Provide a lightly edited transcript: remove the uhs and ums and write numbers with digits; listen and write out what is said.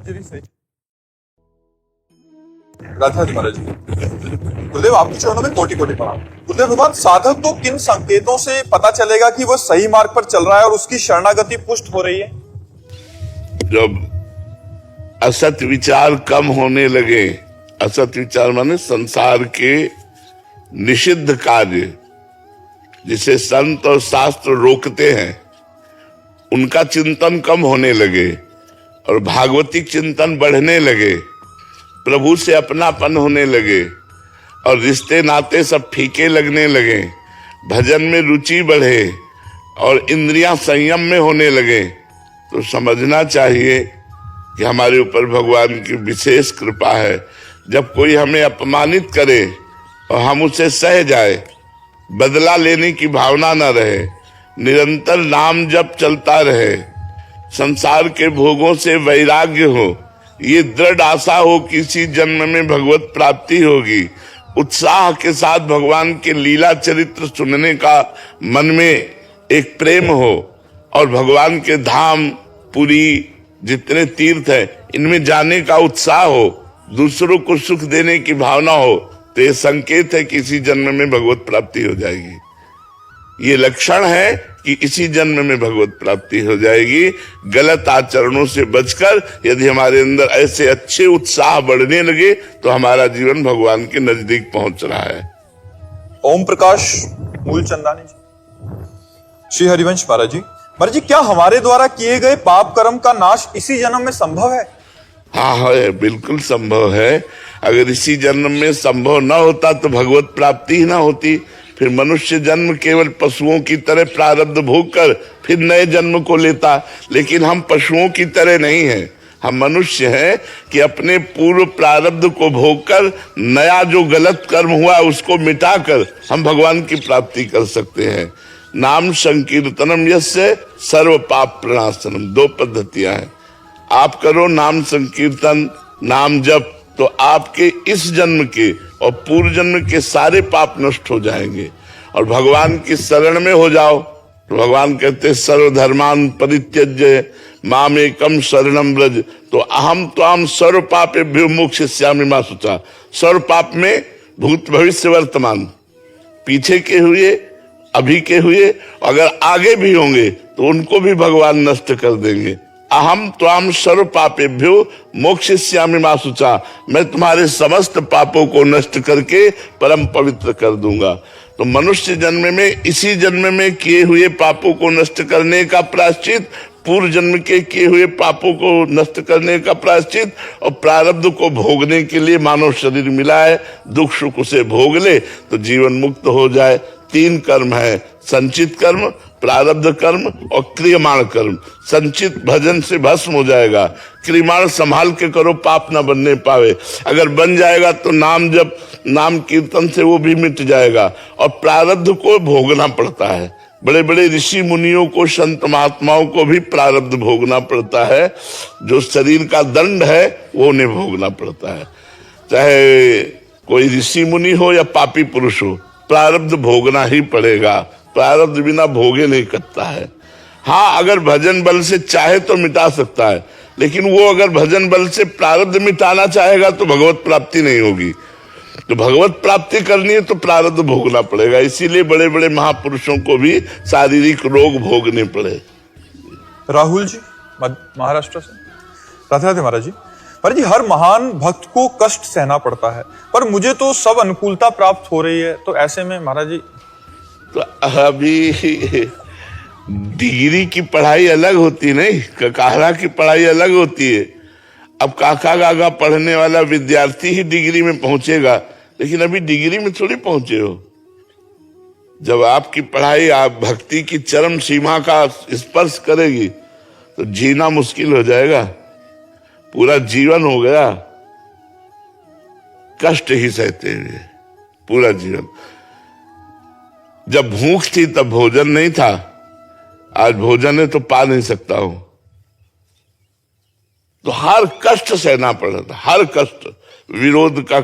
मंजरी से राधा महाराज गुरुदेव, आपके चरणों में कोटि कोटि प्रणाम। गुरुदेव भगवान, साधक को किन संकेतों से पता चलेगा कि वह सही मार्ग पर चल रहा है और उसकी शरणागति पुष्ट हो रही है? जब असत विचार कम होने लगे, असत विचार माने संसार के निषिद्ध कार्य जिसे संत और शास्त्र रोकते हैं, उनका चिंतन कम होने लगे और भागवतिक चिंतन बढ़ने लगे, प्रभु से अपनापन होने लगे और रिश्ते नाते सब फीके लगने लगे, भजन में रुचि बढ़े और इंद्रियां संयम में होने लगे, तो समझना चाहिए कि हमारे ऊपर भगवान की विशेष कृपा है। जब कोई हमें अपमानित करे और हम उसे सह जाए, बदला लेने की भावना न रहे, निरंतर नाम जप चलता रहे, संसार के भोगों से वैराग्य हो, ये दृढ़ आशा हो कि इसी जन्म में भगवत प्राप्ति होगी, उत्साह के साथ भगवान के लीला चरित्र सुनने का मन में एक प्रेम हो और भगवान के धाम, पुरी, जितने तीर्थ है इनमें जाने का उत्साह हो, दूसरों को सुख देने की भावना हो, तो ये संकेत है कि इसी जन्म में भगवत प्राप्ति हो जाएगी। ये लक्षण है कि इसी जन्म में भगवत प्राप्ति हो जाएगी। गलत आचरणों से बचकर यदि हमारे अंदर ऐसे अच्छे उत्साह बढ़ने लगे तो हमारा जीवन भगवान के नजदीक पहुंच रहा है। ओम प्रकाश मूलचंदानी जी। श्री हरिवंश महाराज जी, महाराज जी, क्या हमारे द्वारा किए गए पाप कर्म का नाश इसी जन्म में संभव है? हाँ है, बिल्कुल संभव है। अगर इसी जन्म में संभव न होता तो भगवत प्राप्ति ही ना होती। फिर मनुष्य जन्म केवल पशुओं की तरह प्रारब्ध भोग कर फिर नए जन्म को लेता, लेकिन हम पशुओं की तरह नहीं हैं। हम मनुष्य हैं कि अपने पूर्व प्रारब्ध को भोग कर नया जो गलत कर्म हुआ उसको मिटाकर हम भगवान की प्राप्ति कर सकते हैं। नाम संकीर्तनम यस्य सर्व पाप प्रणाशनम, दो पद्धतियां हैं। आप करो नाम संकीर्तन, नाम जप, तो आपके इस जन्म के और पूर्व जन्म के सारे पाप नष्ट हो जाएंगे और भगवान की शरण में हो जाओ। तो भगवान कहते सर्वधर्मान परित्यज्य मामेकम शरणम व्रज, तो अहम त्वाम सर्व पापेभ्यो मोक्षयिष्यामि मा शुचा। सर्व पाप में भूत भविष्य वर्तमान, पीछे के हुए, अभी के हुए, अगर आगे भी होंगे तो उनको भी भगवान नष्ट कर देंगे। अहम त्वाम सर्व पापेभ्यो मोक्षयिष्यामि मा शुचा, मैं तुम्हारे समस्त पापों को नष्ट करके परम पवित्र कर दूंगा। तो मनुष्य जन्म में, इसी जन्म में किए हुए पापों को नष्ट करने का प्रायश्चित, पूर्व जन्म के किए हुए पापों को नष्ट करने का प्रायश्चित और प्रारब्ध को भोगने के लिए मानव शरीर मिला है। दुख सुख उसे भोग ले तो जीवन मुक्त हो जाए। तीन कर्म है, संचित कर्म, प्रारब्ध कर्म और क्रियमाण कर्म। संचित भजन से भस्म हो जाएगा, क्रियमाण संभाल के करो, पाप ना बनने पावे। अगर बन जाएगा तो नाम जब, नाम कीर्तन से वो भी मिट जाएगा। और प्रारब्ध को भोगना पड़ता है। बड़े बड़े ऋषि मुनियों को, संत महात्माओं को भी प्रारब्ध भोगना पड़ता है। जो शरीर का दंड है वो उन्हें भोगना पड़ता है। चाहे कोई ऋषि मुनि हो या पापी पुरुष हो, प्रारब्ध भोगना ही पड़ेगा। प्रारब्ध बिना भोगे नहीं करता है। हाँ, अगर भजन बल से चाहे तो मिटा सकता है, लेकिन वो अगर भजन बल से प्रारब्ध मिटाना चाहेगा तो भगवत प्राप्ति नहीं होगी। तो भगवत प्राप्ति करनी है तो प्रारब्ध भोगना पड़ेगा। इसीलिए बड़े बड़े महापुरुषों को भी शारीरिक रोग भोगने पड़े। राहुल जी महाराष्ट्र से। राधे राधे महाराज जी। महाराज जी, हर महान भक्त को कष्ट सहना पड़ता है, पर मुझे तो सब अनुकूलता प्राप्त हो रही है, तो ऐसे में महाराज जी। तो अभी डिग्री की पढ़ाई अलग होती नहीं, ककाहरा की पढ़ाई अलग होती है। अब काका गागा पढ़ने वाला विद्यार्थी ही डिग्री में पहुंचेगा, लेकिन अभी डिग्री में थोड़ी पहुंचे हो। जब आपकी पढ़ाई आप भक्ति की चरम सीमा का स्पर्श करेगी तो जीना मुश्किल हो जाएगा। पूरा जीवन हो गया कष्ट ही सहते हुए, पूरा जीवन। जब भूख थी तब भोजन नहीं था, आज भोजन है तो पा नहीं सकता हूं। तो हर कष्ट सहना पड़ रहा था, हर कष्ट, विरोध का